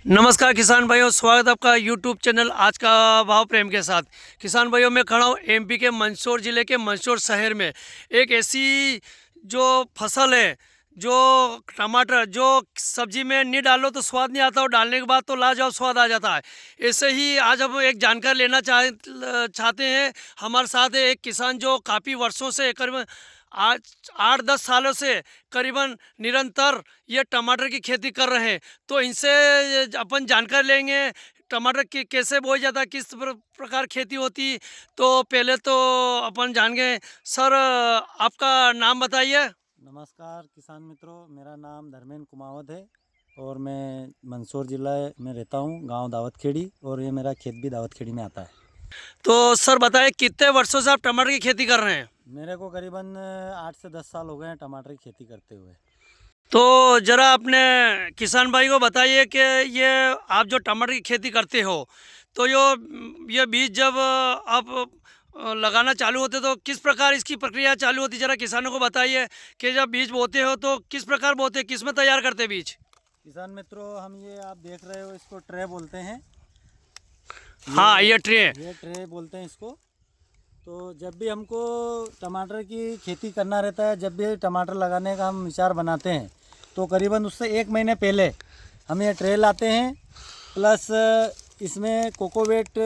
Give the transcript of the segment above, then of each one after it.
नमस्कार किसान भाइयों, स्वागत है आपका यूट्यूब चैनल आज का भाव प्रेम के साथ। किसान भाइयों, मैं खड़ा हूँ एमपी के मंदसौर ज़िले के मंदसौर शहर में। एक ऐसी जो फसल है, जो टमाटर, जो सब्जी में नहीं डालो तो स्वाद नहीं आता और डालने के बाद तो लाजवाब स्वाद आ जाता है। ऐसे ही आज हम एक जानकारी लेना चाहते हैं। हमारे साथ है एक किसान जो काफ़ी वर्षों से करीबन आज 8-10 सालों से करीबन निरंतर ये टमाटर की खेती कर रहे हैं। तो इनसे अपन जानकारी लेंगे टमाटर की कैसे बोया जाता है, किस प्रकार खेती होती। तो पहले तो अपन जानेंगे सर, आपका नाम बताइए। नमस्कार किसान मित्रों, मेरा नाम धर्मेंद्र कुमावत है और मैं मंदसौर ज़िला में रहता हूँ, गांव दावतखेड़ी, और ये मेरा खेत भी दावतखेड़ी में आता है। तो सर बताइए, कितने वर्षों से आप टमाटर की खेती कर रहे हैं? मेरे को करीबन 8 से 10 साल हो गए हैं टमाटर की खेती करते हुए। तो ज़रा अपने किसान भाई को बताइए कि ये आप जो टमाटर की खेती करते हो, तो ये बीज जब आप लगाना चालू होते तो किस प्रकार इसकी प्रक्रिया चालू होती, ज़रा किसानों को बताइए कि जब बीज बोते हो तो किस प्रकार बोते, किस में तैयार करते बीज? किसान मित्रों, हम ये आप देख रहे हो, इसको ट्रे बोलते हैं। हाँ, ये ट्रे। ये ट्रे बोलते हैं इसको। तो जब भी हमको टमाटर की खेती करना रहता है, जब भी टमाटर लगाने का हम विचार बनाते हैं, तो करीबन उससे 1 महीने पहले हम ये ट्रे लाते हैं। प्लस इसमें कोकोवेट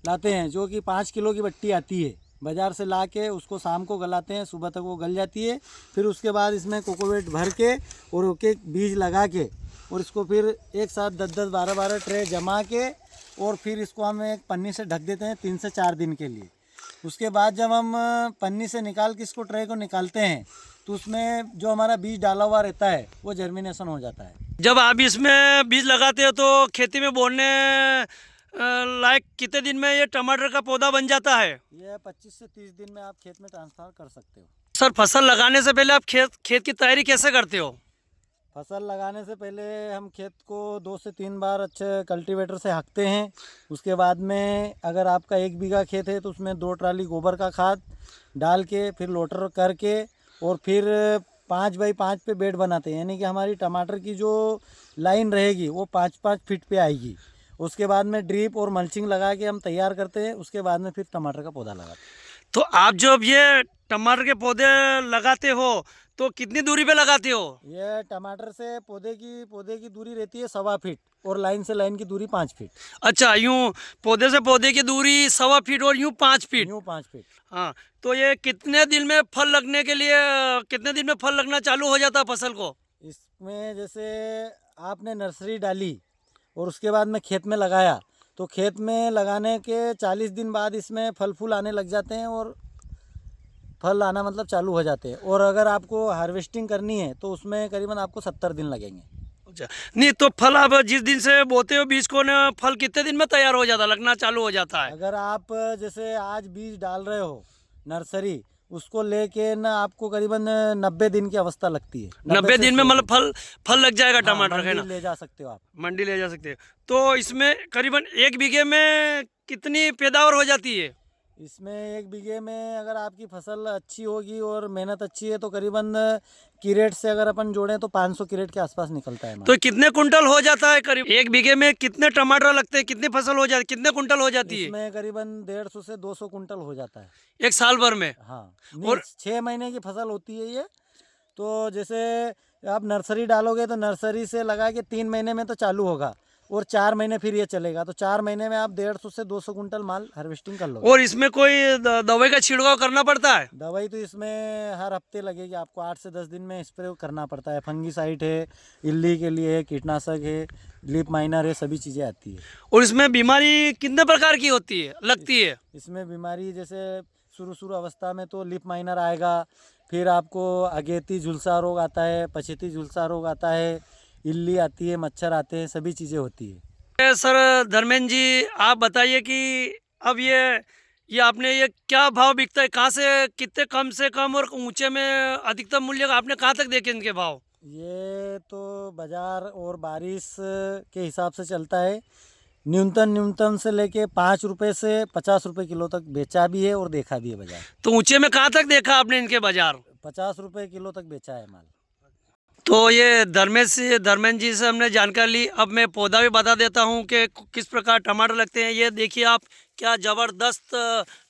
लाते हैं, जो कि 5 किलो की बट्टी आती है। बाज़ार से ला के उसको शाम को गलाते हैं, सुबह तक वो गल जाती है। फिर उसके बाद इसमें कोकोवेट भर के और एक बीज लगा के और इसको फिर एक साथ 10-10, 12-12 ट्रे जमा के और फिर इसको हम एक पन्नी से ढक देते हैं 3 से 4 दिन के लिए। उसके बाद जब हम पन्नी से निकाल के इसको ट्रे को निकालते हैं, तो उसमें जो हमारा बीज डाला हुआ रहता है वो जर्मिनेशन हो जाता है। जब आप इसमें बीज लगाते हो तो खेती में बोने लायक कितने दिन में ये टमाटर का पौधा बन जाता है? ये 25 से 30 दिन में आप खेत में ट्रांसफर कर सकते हो। सर, फसल लगाने से पहले आप खेत की तैयारी कैसे करते हो? फसल लगाने से पहले हम खेत को 2 से 3 बार अच्छे कल्टीवेटर से हाँकते हैं। उसके बाद में अगर आपका 1 बीघा खेत है तो उसमें 2 ट्राली गोबर का खाद डाल के फिर लोटर करके और फिर 5 बाई 5 पे बेड बनाते हैं, यानी कि हमारी टमाटर की जो लाइन रहेगी वो 5-5 फीट पे आएगी। उसके बाद में ड्रिप और मल्चिंग लगा के हम तैयार करते हैं। उसके बाद में फिर टमाटर का पौधा लगाते हैं। तो आप जब ये टमाटर के पौधे लगाते हो तो कितनी दूरी पे लगाते हो? ये टमाटर से पौधे की दूरी रहती है 1.25 फीट और लाइन से लाइन की दूरी 5 फीट। अच्छा, यूं पौधे से पौधे की दूरी 1.25 फीट और यूं 5 फीट। यूँ 5 फीट। हाँ। तो ये कितने दिन में फल लगने के लिए, कितने दिन में फल लगना चालू हो जाता है फसल को? इसमें जैसे आपने नर्सरी डाली और उसके बाद में खेत में लगाया, तो खेत में लगाने के 40 दिन बाद इसमें फल फूल आने लग जाते हैं और फल आना मतलब चालू हो जाते हैं। और अगर आपको हार्वेस्टिंग करनी है तो उसमें करीबन आपको 70 दिन लगेंगे। अच्छा, नहीं तो फल आप जिस दिन से बोते हो बीज को ना, फल कितने दिन में तैयार हो जाता, लगना चालू हो जाता है? अगर आप जैसे आज बीज डाल रहे हो नर्सरी, उसको लेके ना आपको करीबन 90 दिन की अवस्था लगती है। 90 दिन में मतलब फल लग जाएगा हाँ, टमाटर, है ना? ले जा सकते हो आप। मंडी ले जा सकते हैं। तो इसमें करीबन 1 बीघे में कितनी पैदावार हो जाती है? इसमें 1 बीघे में अगर आपकी फसल अच्छी होगी और मेहनत अच्छी है तो करीबन क्रेट से अगर अपन जोड़ें तो 500 क्रेट के आसपास निकलता है। तो कितने कुंटल हो जाता है करीब 1 बीघे में? कितने टमाटर लगते हैं, कितनी फसल हो जाती, कितने कुंटल हो जाती है? इसमें करीबन 150 से 200 कुंटल हो जाता है एक साल भर में? हाँ, और 6 महीने की फसल होती है ये। तो जैसे आप नर्सरी डालोगे तो नर्सरी से लगा के 3 महीने में तो चालू होगा और 4 महीने फिर ये चलेगा, तो 4 महीने में आप 150 से 200 कुंटल माल हार्वेस्टिंग कर लोगे। और इसमें कोई दवाई का छिड़काव करना पड़ता है? दवाई तो इसमें हर हफ्ते लगेगी आपको, 8 से 10 दिन में स्प्रे करना पड़ता है। फंगीसाइड है, इल्ली के लिए है, कीटनाशक है, लीफ माइनर है, सभी चीज़ें आती है। और इसमें बीमारी कितने प्रकार की होती है, लगती है? इसमें बीमारी जैसे शुरू अवस्था में तो लीफ माइनर आएगा, फिर आपको अगेती झुलसा रोग आता है, पछेती झुलसा रोग आता है, इल्ली आती है, मच्छर आते हैं, सभी चीज़ें होती है। सर धर्मेंद्र जी, आप बताइए कि अब ये आपने ये क्या भाव बिकता है, कहाँ से कितने कम से कम और ऊंचे में अधिकतम मूल्य का आपने कहाँ तक देखे इनके भाव? ये तो बाज़ार और बारिश के हिसाब से चलता है। न्यूनतम से लेके 5 रुपये से 50 रुपये किलो तक बेचा भी है और देखा भी है बाज़ार। तो ऊंचे में कहाँ तक देखा आपने इनके बाजार? 50 रुपये किलो तक बेचा है माल। तो ये धर्मेंद्र जी से हमने जानकारी ली। अब मैं पौधा भी बता देता हूँ कि किस प्रकार टमाटर लगते हैं। ये देखिए आप, क्या ज़बरदस्त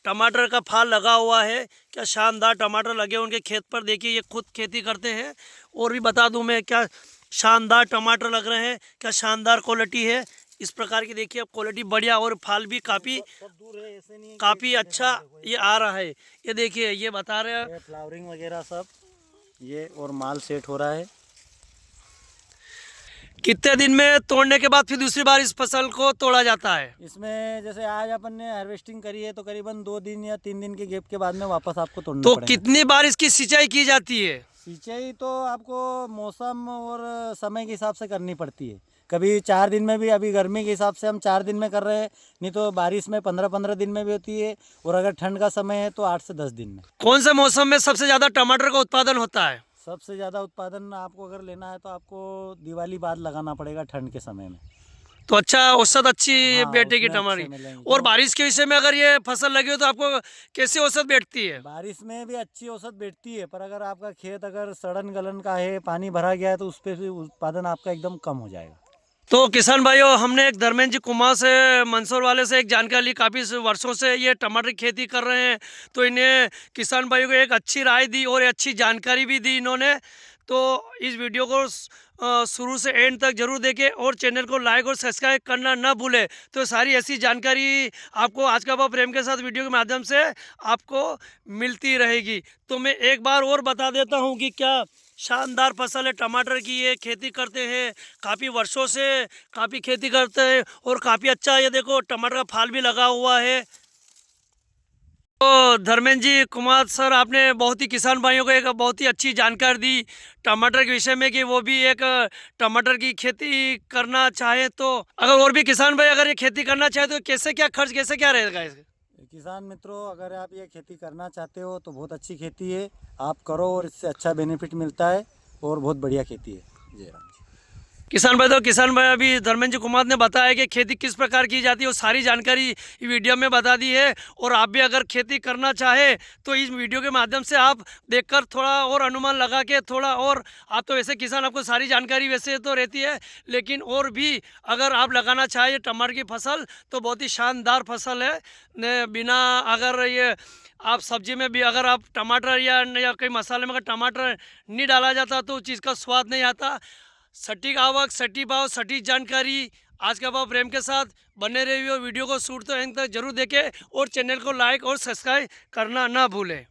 टमाटर का फाल लगा हुआ है, क्या शानदार टमाटर लगे उनके खेत पर। देखिए ये खुद खेती करते हैं। और भी बता दूँ मैं, क्या शानदार टमाटर लग रहे हैं, क्या शानदार क्वालिटी है। इस प्रकार की देखिए क्वालिटी बढ़िया, और फाल भी काफ़ी दूर है, ऐसे नहीं काफ़ी अच्छा ये आ रहा है। ये देखिए ये बता रहे हैं फ्लावरिंग वगैरह सब ये, और माल सेट हो रहा है। कितने दिन में तोड़ने के बाद फिर दूसरी बार इस फसल को तोड़ा जाता है। इसमें जैसे आज अपन ने हार्वेस्टिंग करी है तो करीबन 2 दिन या 3 दिन के गैप के बाद में वापस आपको तोड़ना तो पड़ेगा। कितनी बार इसकी सिंचाई की जाती है। सिंचाई तो आपको मौसम और समय के हिसाब से करनी पड़ती है। कभी 4 दिन में भी, अभी गर्मी के हिसाब से हम 4 दिन में कर रहे हैं, नहीं तो बारिश में 15-15 दिन में भी होती है, और अगर ठंड का समय है तो 8 से 10 दिन में। कौन से मौसम में सबसे ज़्यादा टमाटर का उत्पादन होता है। सबसे ज़्यादा उत्पादन आपको अगर लेना है तो आपको दिवाली बाद लगाना पड़ेगा, ठंड के समय में। तो अच्छा औसत अच्छी हाँ, बैठेगी उसमें टमाटर अच्छे की। मिलेंगे। और बारिश के विषय में अगर ये फसल लगी हो तो आपको कैसी औसत बैठती है। बारिश में भी अच्छी औसत बैठती है, पर अगर आपका खेत अगर सड़न गलन का है, पानी भरा गया है, तो उस पर भी उत्पादन आपका एकदम कम हो जाएगा। तो किसान भाइयों, हमने एक धर्मेंद्र जी कुमार से, मंदसौर वाले से एक जानकारी ली। काफ़ी वर्षों से ये टमाटर की खेती कर रहे हैं, तो इन्हें किसान भाइयों को एक अच्छी राय दी और अच्छी जानकारी भी दी इन्होंने। तो इस वीडियो को शुरू से एंड तक जरूर देखें, और चैनल को लाइक और सब्सक्राइब करना ना भूलें। तो सारी ऐसी जानकारी आपको आज का भाव प्रेम के साथ वीडियो के माध्यम से आपको मिलती रहेगी। तो मैं एक बार और बता देता हूँ कि क्या शानदार फसल है टमाटर की। ये खेती करते हैं काफ़ी वर्षों से, काफ़ी खेती करते हैं, और काफ़ी अच्छा ये देखो टमाटर का फाल भी लगा हुआ है। तो धर्मेंद्र जी कुमार सर, आपने बहुत ही किसान भाइयों को एक बहुत ही अच्छी जानकारी दी टमाटर के विषय में, कि वो भी एक टमाटर की खेती करना चाहे तो, अगर और भी किसान भाई अगर ये खेती करना चाहे तो कैसे क्या खर्च, कैसे क्या रहेगा इसका। किसान मित्रों, अगर आप ये खेती करना चाहते हो तो बहुत अच्छी खेती है, आप करो और इससे अच्छा बेनिफिट मिलता है, और बहुत बढ़िया खेती है। जय राम जी। किसान भाई, तो किसान भाई अभी धर्मेंद्र जी कुमार ने बताया कि खेती किस प्रकार की जाती है, वो सारी जानकारी वीडियो में बता दी है। और आप भी अगर खेती करना चाहे तो इस वीडियो के माध्यम से आप देखकर थोड़ा और अनुमान लगा के थोड़ा और, आप तो वैसे किसान, आपको सारी जानकारी वैसे तो रहती है, लेकिन और भी अगर आप लगाना चाहे टमाटर की फसल तो बहुत ही शानदार फसल है ने। बिना अगर ये आप सब्जी में भी अगर आप टमाटर या कई मसाले में अगर टमाटर नहीं डाला जाता तो उस चीज़ का स्वाद नहीं आता। सटीक आवक, सटीक भाव, सटीक जानकारी आज का भाव प्रेम के साथ बने रहिए। वीडियो को शुरू तो एंड तक जरूर देखें, और चैनल को लाइक और सब्सक्राइब करना ना भूलें।